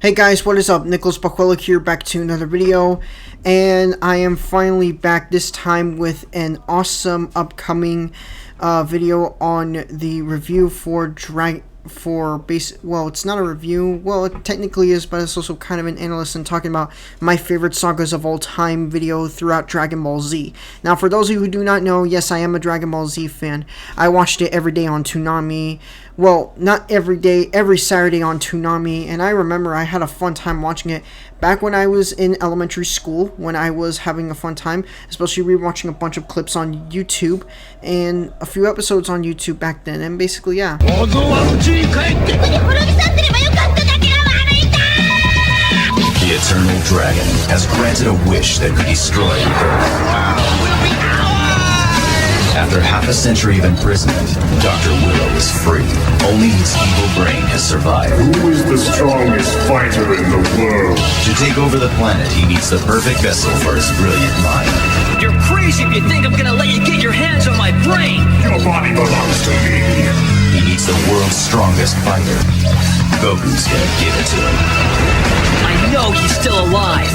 Hey guys, what is up? Nicholas Buckwillick here, back to another video, and I am finally back, this time with an awesome upcoming video on the review for well, it's not a review, well, it technically is, but it's also kind of an analyst and talking about my favorite sagas of all time video throughout Dragon Ball Z. Now, for those of you who do not know, yes, I am a Dragon Ball Z fan. I watched it every day on Toonami. Well, not every day, every Saturday on Toonami, and I remember I had a fun time watching it back when I was in elementary school, when I was having a fun time, especially rewatching a bunch of clips on YouTube, and a few episodes on YouTube back then, and basically, yeah. The Eternal Dragon has granted a wish that could destroy the Earth. After half a century of imprisonment, Dr. Willow is free. Only his evil brain has survived. Who is the strongest fighter in the world? To take over the planet, he needs the perfect vessel for his brilliant mind. You're crazy if you think I'm gonna let you get your hands on my brain! Your body belongs to me. He needs the world's strongest fighter. Goku's gonna give it to him. I know he's still alive!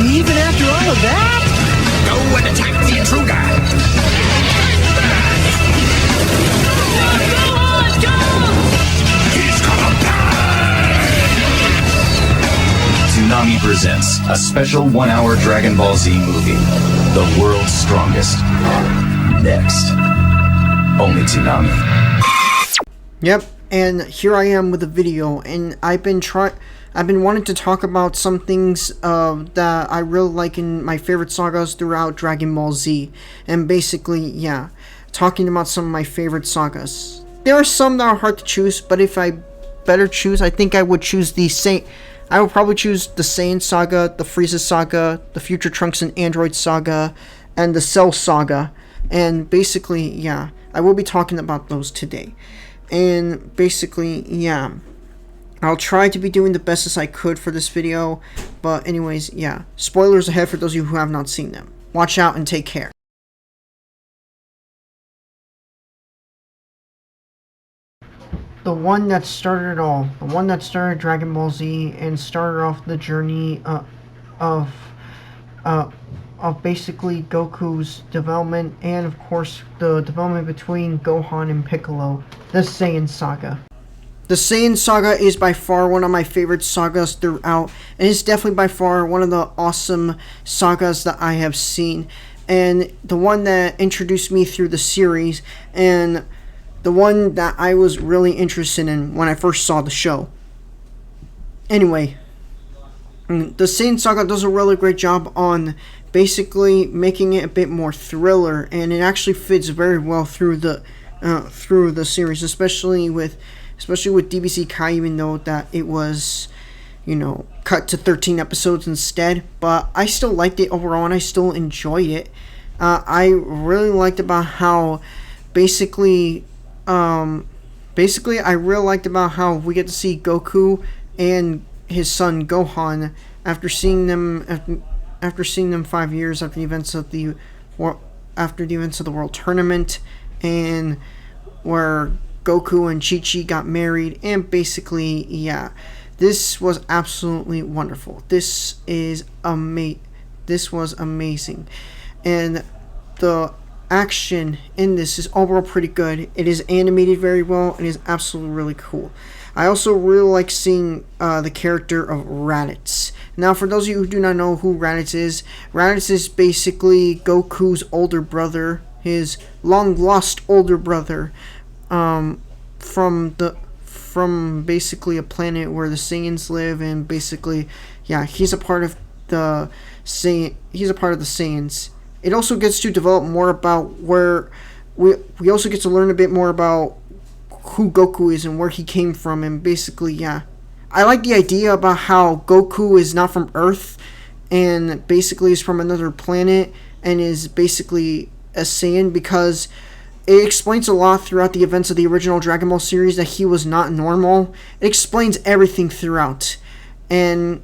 Even after all of that? Go and attack the intruder! Toonami presents a special 1-hour Dragon Ball Z movie, The World's Strongest. Next. Only Toonami. Yep, and here I am with a video, and I've been wanting to talk about some things that I really like in my favorite sagas throughout Dragon Ball Z, and basically, yeah, talking about some of my favorite sagas. There are some that are hard to choose, but if I better choose, I think I would choose I would probably choose the Saiyan Saga, the Frieza Saga, the Future Trunks and Android Saga, and the Cell Saga. And basically, yeah, I will be talking about those today. And basically, yeah, I'll try to be doing the best as I could for this video. But anyways, yeah, spoilers ahead for those of you who have not seen them. Watch out and take care. The one that started it all, the one that started Dragon Ball Z and started off the journey of basically Goku's development, and of course the development between Gohan and Piccolo, the Saiyan Saga. The Saiyan Saga is by far one of my favorite sagas throughout, and it's definitely by far one of the awesome sagas that I have seen, and the one that introduced me through the series, and the one that I was really interested in when I first saw the show. Anyway, the Saiyan Saga does a really great job on basically making it a bit more thriller, and it actually fits very well through the series, especially with DBZ Kai, even though that it was, cut to 13 episodes instead. But I still liked it overall, and I still enjoyed it. I really liked about how I really liked about how we get to see Goku and his son Gohan after seeing them 5 years after the events of the World Tournament, and where Goku and Chi-Chi got married, and basically, yeah, this was absolutely wonderful. This was amazing, and the action in this is overall pretty good. It is animated very well, and is absolutely really cool. I also really like seeing the character of Raditz. Now, for those of you who do not know who Raditz is basically Goku's older brother, his long-lost older brother, from basically a planet where the Saiyans live, and basically, yeah, he's a part of the Saiyans. It also gets to develop more about where we also get to learn a bit more about who Goku is and where he came from, and basically, yeah, I like the idea about how Goku is not from Earth and basically is from another planet and is basically a Saiyan, because it explains a lot throughout the events of the original Dragon Ball series that he was not normal. It explains everything throughout, and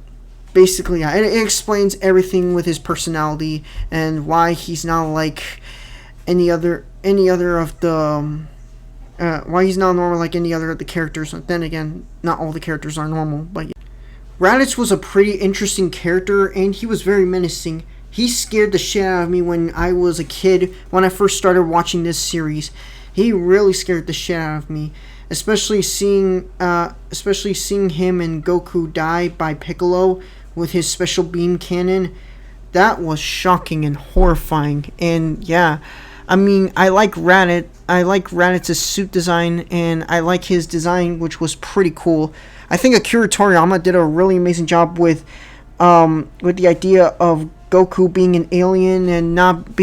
basically, yeah, it explains everything with his personality and why he's not like any other of the why he's not normal like any other of the characters. Then again, not all the characters are normal, but yeah. Raditz was a pretty interesting character, and he was very menacing. He scared the shit out of me when I was a kid, when I first started watching this series. He really scared the shit out of me, especially seeing him and Goku die by Piccolo with his special beam cannon. That was shocking and horrifying. And yeah, I mean, I like Raditz's suit design, and I like his design, which was pretty cool. I think Akira Toriyama did a really amazing job with the idea of Goku being an alien and not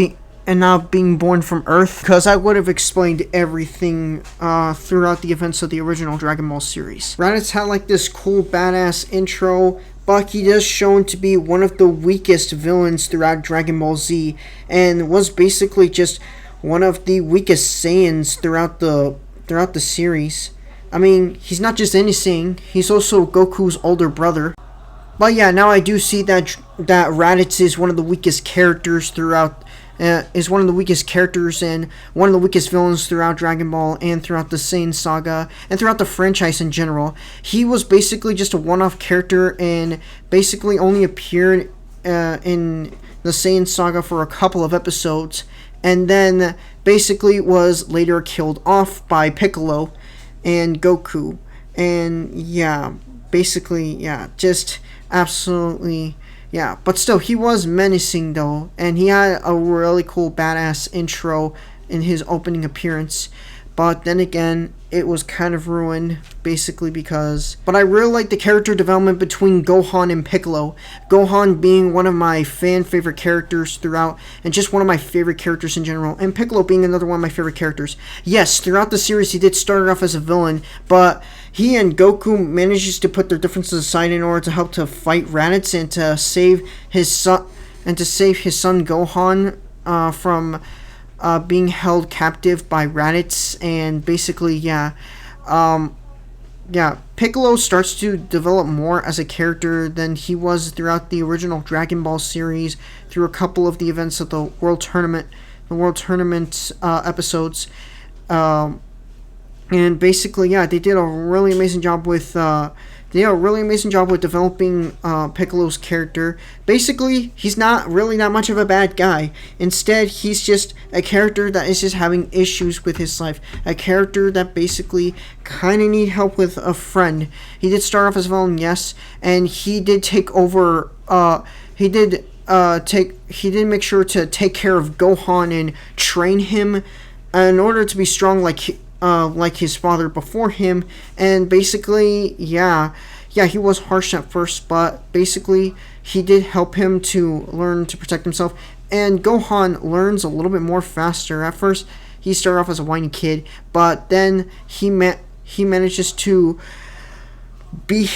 being born from Earth, because I would have explained everything throughout the events of the original Dragon Ball series. Raditz had like this cool badass intro, but he is shown to be one of the weakest villains throughout Dragon Ball Z, and was basically just one of the weakest Saiyans throughout the series. I mean, he's not just any Saiyan, he's also Goku's older brother. But yeah, now I do see that Raditz is one of the weakest characters throughout, and one of the weakest villains throughout Dragon Ball and throughout the Saiyan Saga and throughout the franchise in general. He was basically just a one-off character and basically only appeared in the Saiyan Saga for a couple of episodes, and then basically was later killed off by Piccolo and Goku. And yeah, basically, yeah, just absolutely, yeah. But still, he was menacing though, and he had a really cool badass intro in his opening appearance. But then again, it was kind of ruined, basically because... But I really like the character development between Gohan and Piccolo. Gohan being one of my favorite characters throughout, and just one of my favorite characters in general. And Piccolo being another one of my favorite characters. Yes, throughout the series he did start off as a villain, but he and Goku manages to put their differences aside in order to help to fight Raditz and to save his son, Gohan from... being held captive by Raditz. And basically, Piccolo starts to develop more as a character than he was throughout the original Dragon Ball series, through a couple of the events of the World Tournament episodes. And basically, they did a really amazing job with developing Piccolo's character. Basically, he's not really that much of a bad guy. Instead, he's just a character that is just having issues with his life. A character that basically kind of need help with a friend. He did start off as a villain, yes, and he did take over. He did make sure to take care of Gohan and train him in order to be strong like his father before him. And basically, he was harsh at first, but basically he did help him to learn to protect himself. And Gohan learns a little bit more faster. At first, he started off as a whiny kid, but then he manages to be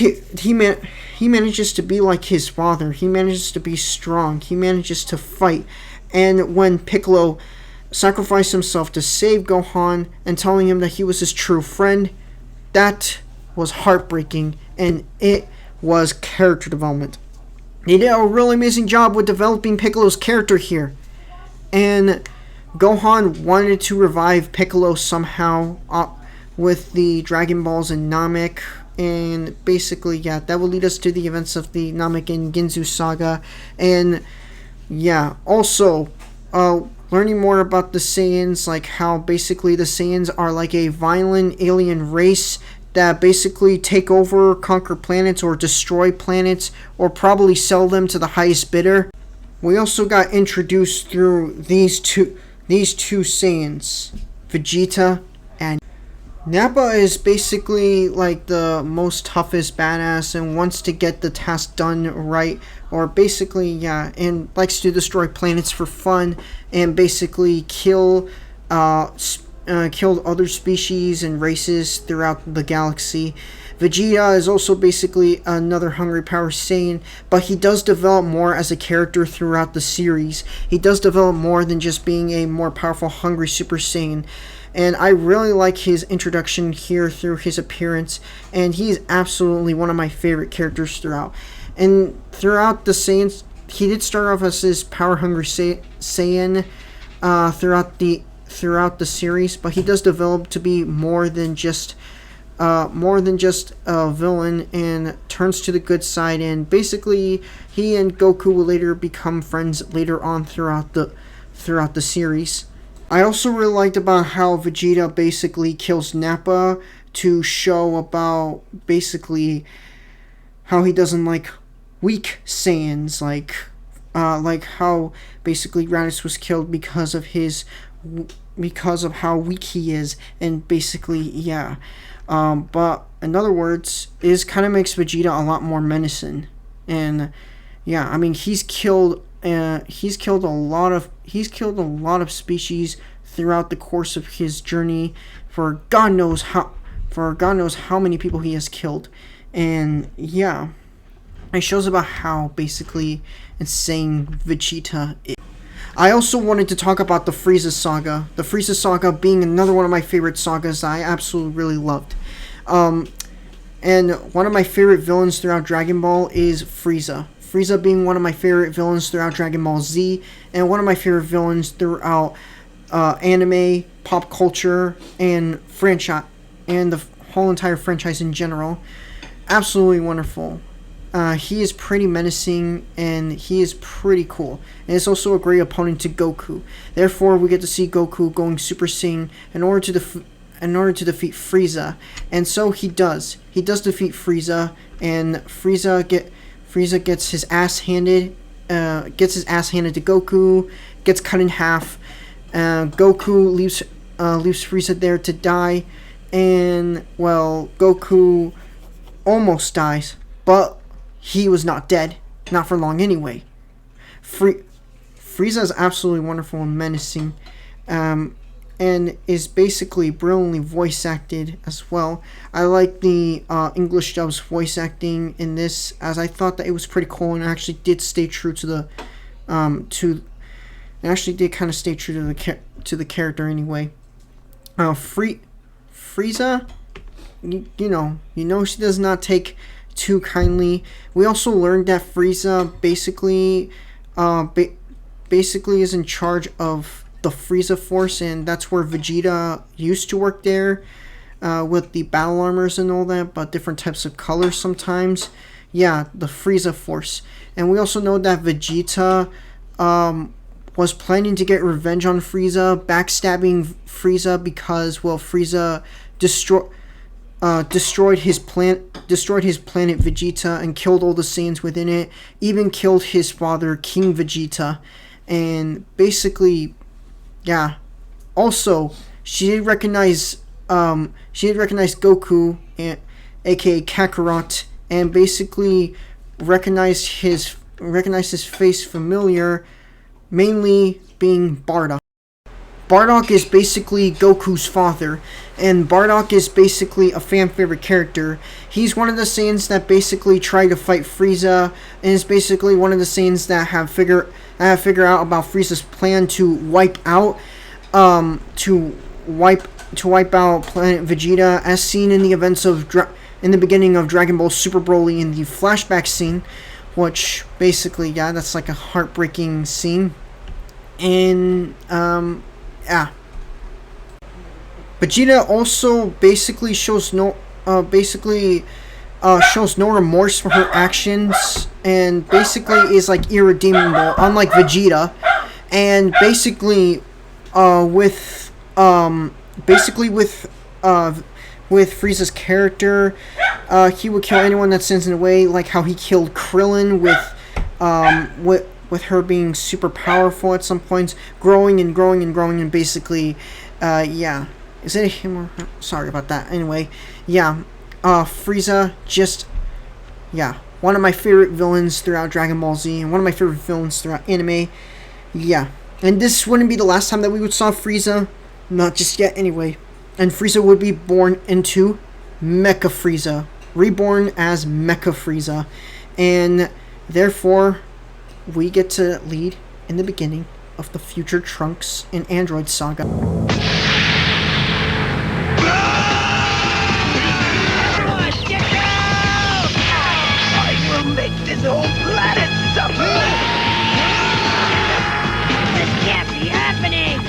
like his father. He manages to be strong. He manages to fight. And when Piccolo sacrificed himself to save Gohan and telling him that he was his true friend, that was heartbreaking, and it was character development. They did a really amazing job with developing Piccolo's character here. And Gohan wanted to revive Piccolo somehow with the Dragon Balls and Namek. And basically, that will lead us to the events of the Namek and Ginzu saga. And also learning more about the Saiyans, like how basically the Saiyans are like a violent alien race that basically take over, conquer planets, or destroy planets, or probably sell them to the highest bidder. We also got introduced through these two Saiyans, Vegeta and Nappa. Is basically like the most toughest badass and wants to get the task done right, or basically and likes to destroy planets for fun and basically kill other species and races throughout the galaxy. Vegeta is also basically another hungry power Saiyan, but he does develop more as a character throughout the series. He does develop more than just being a more powerful hungry Super Saiyan. And I really like his introduction here through his appearance, and he's absolutely one of my favorite characters throughout. And throughout the Saiyans, he did start off as his power hungry Saiyan throughout the series, but he does develop to be more than just more than just a villain and turns to the good side, and basically he and Goku will later become friends later on throughout the series. I also really liked about how Vegeta basically kills Nappa to show about basically how he doesn't like weak Saiyans, like how basically Raditz was killed because of how weak he is, and basically but in other words, it kind of makes Vegeta a lot more menacing, and I mean he's killed a lot of species throughout the course of his journey for God knows how many people he has killed, and it shows about how basically insane Vegeta is. I also wanted to talk about the Frieza Saga. The Frieza Saga being another one of my favorite sagas that I absolutely really loved. And one of my favorite villains throughout Dragon Ball is Frieza. Frieza being one of my favorite villains throughout Dragon Ball Z, and one of my favorite villains throughout anime, pop culture, and franchise, and the whole entire franchise in general. Absolutely wonderful. He is pretty menacing, and he is pretty cool. And it's also a great opponent to Goku. Therefore, we get to see Goku going Super Saiyan in order to defeat Frieza. And so he does. He does defeat Frieza, and Frieza gets his ass handed. Gets his ass handed to Goku. Gets cut in half. Goku leaves Frieza there to die, and well, Goku almost dies, but he was not dead, not for long anyway. Frieza is absolutely wonderful and menacing, and is basically brilliantly voice acted as well. I like the English dub's voice acting in this, as I thought that it was pretty cool and actually did stay true to the it actually did kind of stay true to the character anyway. Frieza, you know she does not take too kindly. We also learned that Frieza basically is in charge of the Frieza Force, and that's where Vegeta used to work there, with the battle armors and all that, but different types of colors sometimes. The Frieza Force. And we also know that Vegeta was planning to get revenge on Frieza, backstabbing Frieza because, well, Frieza destroyed his planet Vegeta and killed all the Saiyans within it, even killed his father, King Vegeta. And basically, also she did recognize Goku, aka Kakarot, and basically recognized his face familiar, mainly being Bardock. Bardock is basically Goku's father, and Bardock is basically a fan favorite character. He's one of the Saiyans that basically try to fight Frieza, and is basically one of the Saiyans that have figure out about Frieza's plan to wipe out planet Vegeta, as seen in the events of in the beginning of Dragon Ball Super Broly in the flashback scene, which basically that's like a heartbreaking scene. And Vegeta also basically shows no remorse for her actions, and basically is like irredeemable, unlike Vegeta. And basically with Frieza's character, he would kill anyone that stands in the way, like how he killed Krillin with her being super powerful at some points, growing, and basically, is it him or her? Sorry about that. Anyway, Frieza, just, one of my favorite villains throughout Dragon Ball Z, and one of my favorite villains throughout anime, and this wouldn't be the last time that we would saw Frieza, not just yet anyway, and Frieza would be born into Mecha Frieza, reborn as Mecha Frieza, and therefore, we get to lead in the beginning of the future Trunks and Android saga. I will make this whole planet suffer! This can't be happening!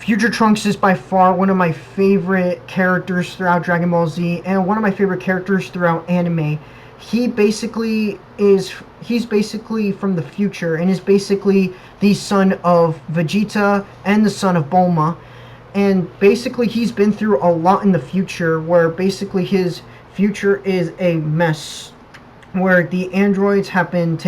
Future Trunks is by far one of my favorite characters throughout Dragon Ball Z and one of my favorite characters throughout anime. He's basically from the future and is basically the son of Vegeta and the son of Bulma. And basically he's been through a lot in the future, where basically his future is a mess, where the androids have been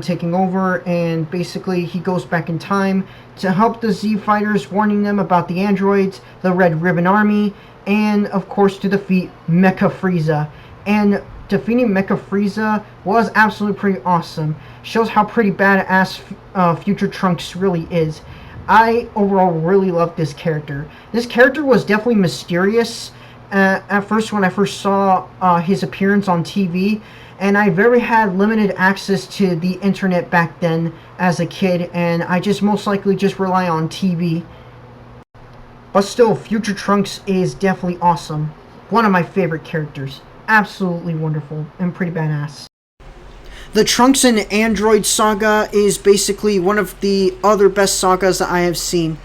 taking over, and basically he goes back in time to help the Z Fighters, warning them about the androids, the Red Ribbon Army, and of course to defeat Mecha Frieza. And defeating Mecha Frieza was absolutely pretty awesome. Shows how pretty badass Future Trunks really is. I overall really love this character. This character was definitely mysterious at first when I first saw his appearance on TV, and I very had limited access to the internet back then as a kid, and I just most likely just rely on TV. But still, Future Trunks is definitely awesome. One of my favorite characters. Absolutely wonderful and pretty badass. The Trunks and Android saga is basically one of the other best sagas that I have seen.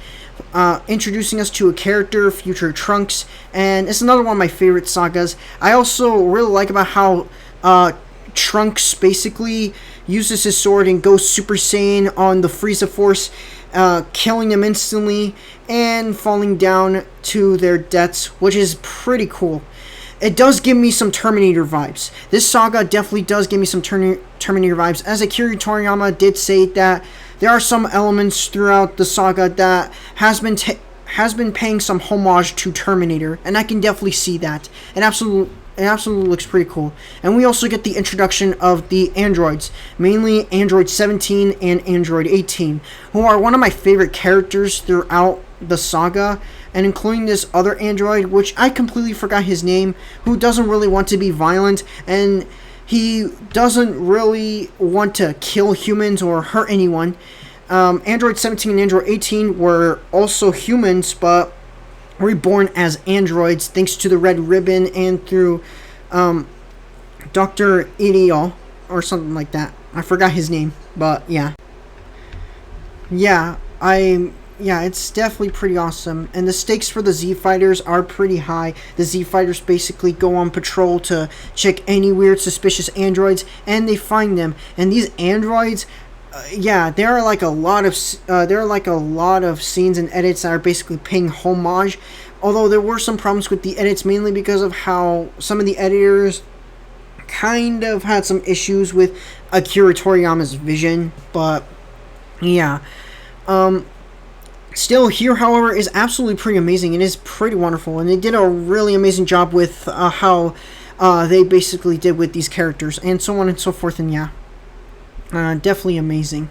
Introducing us to a character, Future Trunks, and it's another one of my favorite sagas. I also really like about how Trunks basically uses his sword and goes Super Saiyan on the Frieza Force, killing them instantly and falling down to their deaths, which is pretty cool. It does give me some Terminator vibes. This saga definitely does give me some Terminator vibes, as Akira Toriyama did say that there are some elements throughout the saga that has been paying some homage to Terminator, and I can definitely see that. It absolutely looks pretty cool. And we also get the introduction of the androids, mainly Android 17 and Android 18, who are one of my favorite characters throughout the saga, and including this other android, which I completely forgot his name, who doesn't really want to be violent, and he doesn't really want to kill humans or hurt anyone. Android 17 and Android 18 were also humans, but reborn as androids thanks to the Red Ribbon and through Dr. Ideal or something like that. I forgot his name, but yeah. Yeah, it's definitely pretty awesome. And the stakes for the Z Fighters are pretty high. The Z Fighters basically go on patrol to check any weird suspicious androids, and they find them. And these androids, there are like a lot of scenes and edits that are basically paying homage. Although there were some problems with the edits, mainly because of how some of the editors kind of had some issues with Akira Toriyama's vision. But yeah, still, here, however, is absolutely pretty amazing. It is pretty wonderful, and they did a really amazing job with how they basically did with these characters, and so on and so forth, and yeah. Definitely amazing.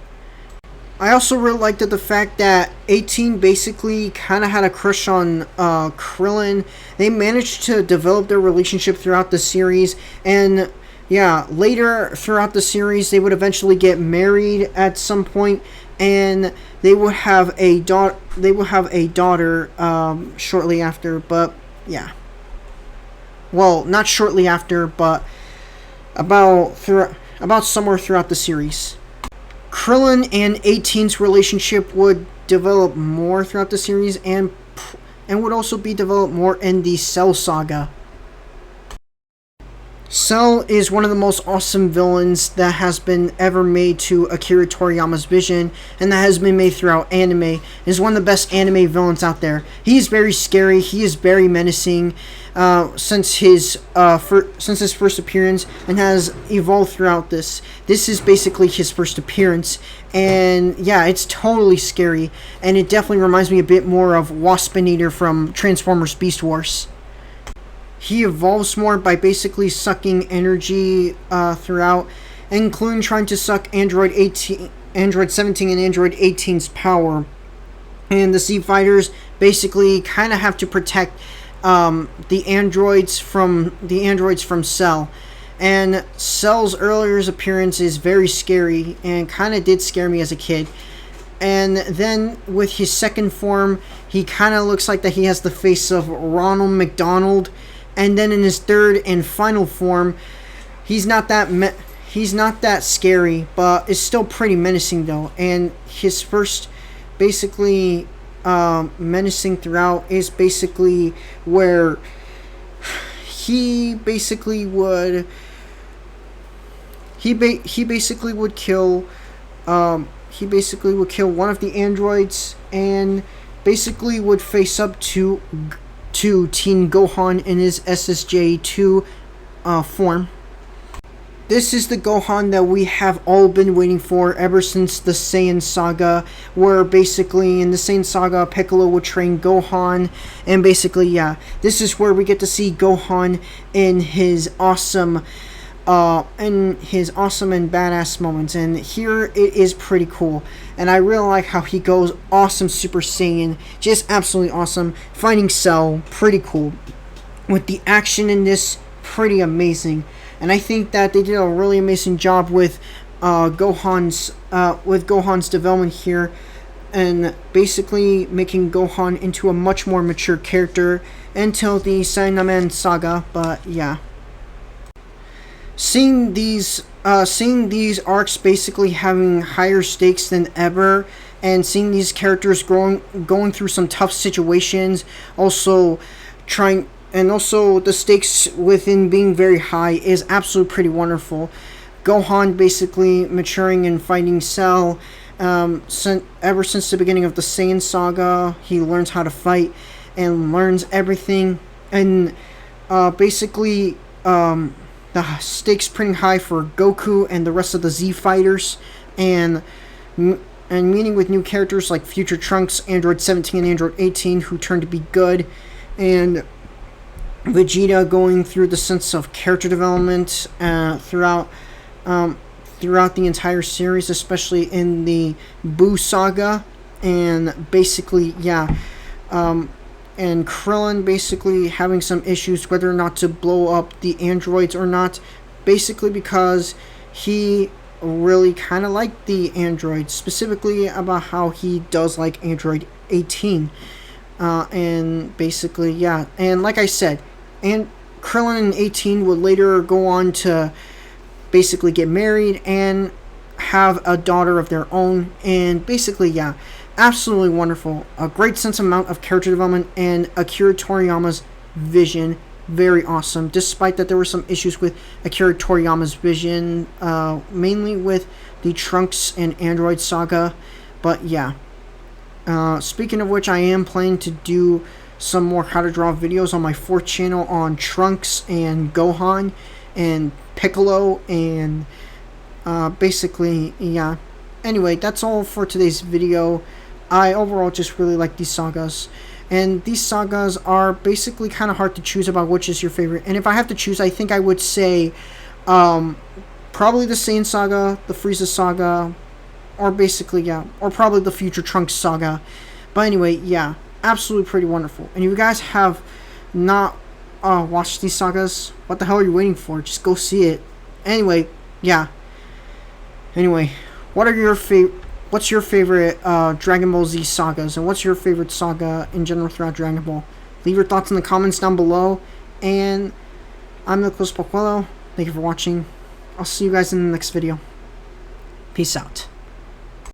I also really liked the fact that 18 basically kind of had a crush on Krillin. They managed to develop their relationship throughout the series, and yeah, later throughout the series, they would eventually get married at some point, and they would have a daughter. Shortly after, but yeah. Well, not shortly after, but about somewhere throughout the series. Krillin and 18's relationship would develop more throughout the series, and would also be developed more in the Cell Saga. Cell is one of the most awesome villains that has been ever made to Akira Toriyama's vision, and that has been made throughout anime. Is one of the best anime villains out there. He is very scary. He is very menacing since his first appearance, and has evolved throughout this. This is basically his first appearance, and yeah, it's totally scary, and it definitely reminds me a bit more of Waspinator from Transformers Beast Wars. He evolves more by basically sucking energy throughout, including trying to suck Android 17 and Android 18's power. And the Z Fighters basically kind of have to protect the androids from Cell. And Cell's earlier appearance is very scary and kind of did scare me as a kid. And then with his second form, he kind of looks like that he has the face of Ronald McDonald. And then in his third and final form, he's not that scary, but is still pretty menacing though. And his first, basically, menacing throughout is basically where he basically would kill one of the androids, and basically would face up to Teen Gohan in his SSJ2 form. This is the Gohan that we have all been waiting for ever since the Saiyan Saga, where basically in the Saiyan Saga, Piccolo would train Gohan, and basically, yeah, this is where we get to see Gohan in his awesome and badass moments, and here it is pretty cool. And I really like how he goes awesome Super Saiyan, just absolutely awesome. Finding Cell, pretty cool. With the action in this, pretty amazing. And I think that they did a really amazing job with Gohan's development here, and basically making Gohan into a much more mature character until the Saiyaman Saga. But yeah, seeing these arcs basically having higher stakes than ever, and seeing these characters going through some tough situations, and also the stakes within being very high, is absolutely pretty wonderful. Gohan basically maturing and fighting Cell. Ever since the beginning of the Saiyan Saga, he learns how to fight and learns everything. And basically, the stakes pretty high for Goku and the rest of the Z fighters. And meeting with new characters like Future Trunks, Android 17, and Android 18, who turned to be good. And Vegeta going through the sense of character development throughout the entire series, especially in the Buu Saga, and basically, yeah, and Krillin basically having some issues whether or not to blow up the androids or not, basically because he really kind of liked the androids, specifically about how he does like Android 18. And basically, yeah, and like I said, and Krillin and 18 would later go on to basically get married and have a daughter of their own, and basically, yeah, absolutely wonderful. A great sense amount of character development, and Akira Toriyama's vision, very awesome, despite that there were some issues with Akira Toriyama's vision, mainly with the Trunks and Android Saga, but yeah. Speaking of which, I am planning to do some more how to draw videos on my 4th channel on Trunks and Gohan and Piccolo, and basically, yeah. Anyway, that's all for today's video. I overall just really like these sagas, and these sagas are basically kind of hard to choose about which is your favorite. And if I have to choose, I think I would say probably the Saiyan Saga, the Frieza Saga, or basically, yeah, or probably the Future Trunks Saga. But anyway, yeah, absolutely pretty wonderful. And if you guys have not watched these sagas, what the hell are you waiting for? Just go see it. Anyway, yeah. Anyway, what's your favorite Dragon Ball Z sagas, and what's your favorite saga in general throughout Dragon Ball? Leave your thoughts in the comments down below. And I'm Nicholas Poquello. Thank you for watching. I'll see you guys in the next video. Peace out.